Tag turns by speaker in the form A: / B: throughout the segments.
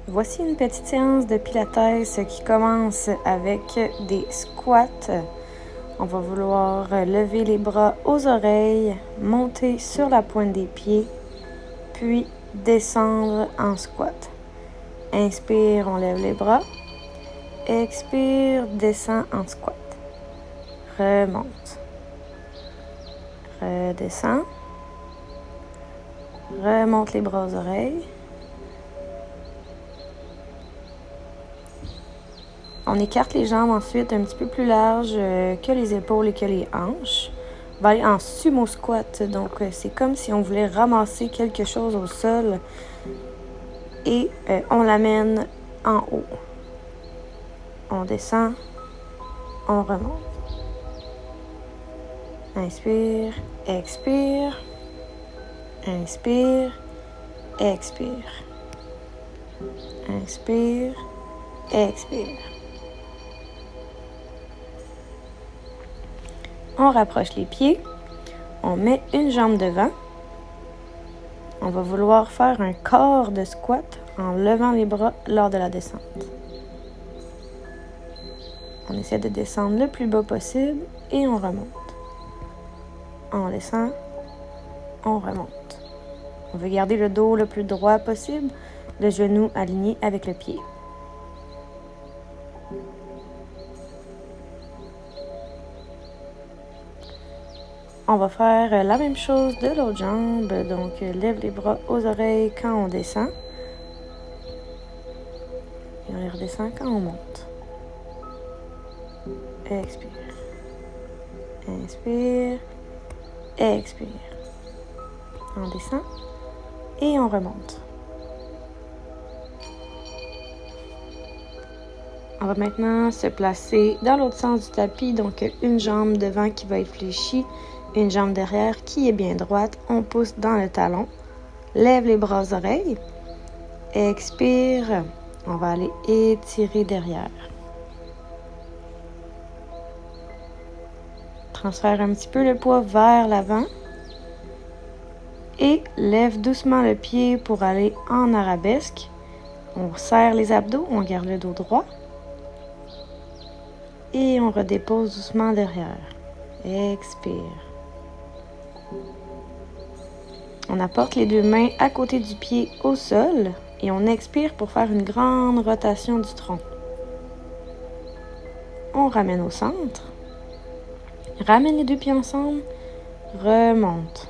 A: Voici une petite séance de pilates qui commence avec des squats. On va vouloir lever les bras aux oreilles, monter sur la pointe des pieds, puis descendre en squat. Inspire, on lève les bras. Expire, descend en squat. Remonte. Redescend. Remonte les bras aux oreilles. On écarte les jambes ensuite un petit peu plus larges que les épaules et que les hanches. On va aller en sumo squat. Donc, c'est comme si on voulait ramasser quelque chose au sol et on l'amène en haut. On descend, on remonte. Inspire, expire. Inspire, expire. Inspire, expire. On rapproche les pieds. On met une jambe devant. On va vouloir faire un corps de squat en levant les bras lors de la descente. On essaie de descendre le plus bas possible et on remonte. On descend, on remonte. On veut garder le dos le plus droit possible, le genou aligné avec le pied. On va faire la même chose de l'autre jambe, donc lève les bras aux oreilles quand on descend. Et on les redescend quand on monte. Expire. Inspire. Expire. On descend et on remonte. On va maintenant se placer dans l'autre sens du tapis, donc une jambe devant qui va être fléchie, une jambe derrière qui est bien droite. On pousse dans le talon, lève les bras aux oreilles, expire, on va aller étirer derrière. Transfère un petit peu le poids vers l'avant et lève doucement le pied pour aller en arabesque. On serre les abdos, on garde le dos droit et on redépose doucement derrière. Expire. On apporte les deux mains à côté du pied au sol et on expire pour faire une grande rotation du tronc. On ramène au centre. Ramène les deux pieds ensemble. Remonte.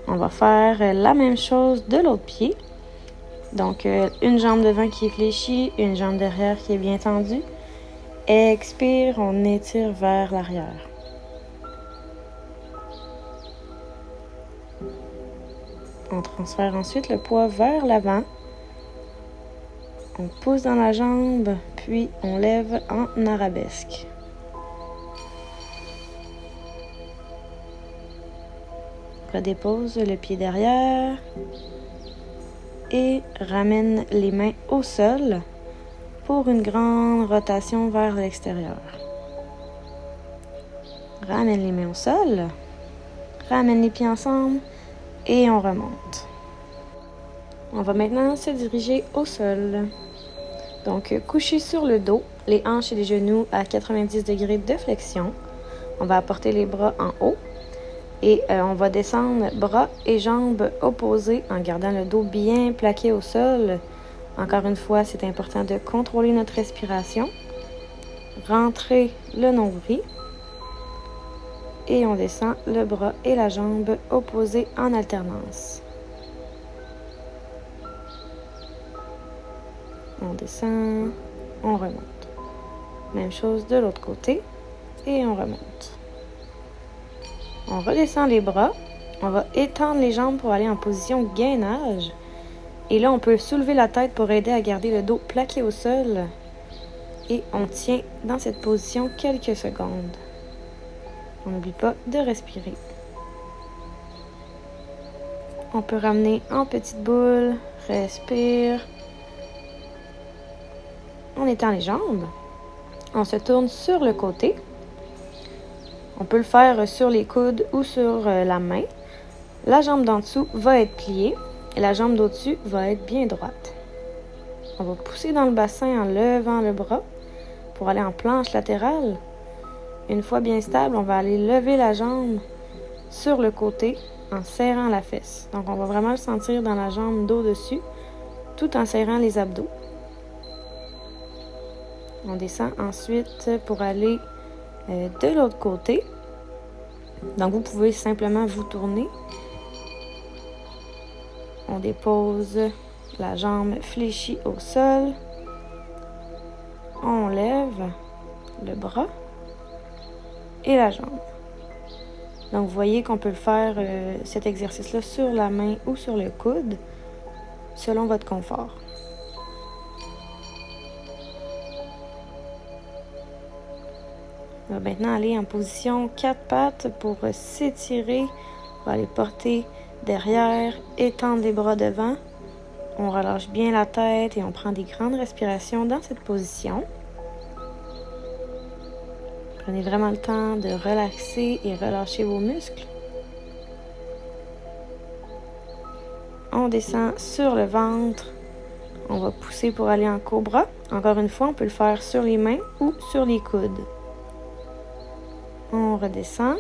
A: On va faire la même chose de l'autre pied. Donc, une jambe devant qui est fléchie, une jambe derrière qui est bien tendue. Expire, on étire vers l'arrière. On transfère ensuite le poids vers l'avant. On pousse dans la jambe, puis on lève en arabesque. Redépose le pied derrière et ramène les mains au sol pour une grande rotation vers l'extérieur. Ramène les mains au sol, ramène les pieds ensemble et on remonte. On va maintenant se diriger au sol. Donc, couché sur le dos, les hanches et les genoux à 90 degrés de flexion. On va apporter les bras en haut et on va descendre bras et jambes opposés en gardant le dos bien plaqué au sol. Encore une fois, c'est important de contrôler notre respiration. Rentrer le nombril. Et on descend le bras et la jambe opposés en alternance. On descend, on remonte. Même chose de l'autre côté et on remonte. On redescend les bras. On va étendre les jambes pour aller en position gainage. Et là, on peut soulever la tête pour aider à garder le dos plaqué au sol. Et on tient dans cette position quelques secondes. On n'oublie pas de respirer. On peut ramener en petite boule. Respire. On étend les jambes. On se tourne sur le côté. On peut le faire sur les coudes ou sur la main. La jambe d'en dessous va être pliée. Et la jambe d'au-dessus va être bien droite. On va pousser dans le bassin en levant le bras pour aller en planche latérale. Une fois bien stable, on va aller lever la jambe sur le côté en serrant la fesse. Donc, on va vraiment le sentir dans la jambe d'au-dessus tout en serrant les abdos. On descend ensuite pour aller de l'autre côté. Donc, vous pouvez simplement vous tourner. On dépose la jambe fléchie au sol. On lève le bras et la jambe. Donc, vous voyez qu'on peut le faire, cet exercice-là, sur la main ou sur le coude, selon votre confort. On va maintenant aller en position 4 pattes pour s'étirer. On va aller porter derrière, étendre les bras devant. On relâche bien la tête et on prend des grandes respirations dans cette position. Prenez vraiment le temps de relaxer et relâcher vos muscles. On descend sur le ventre. On va pousser pour aller en cobra. Encore une fois, on peut le faire sur les mains ou sur les coudes. On redescend.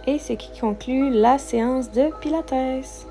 A: Et ce qui conclut la séance de Pilates.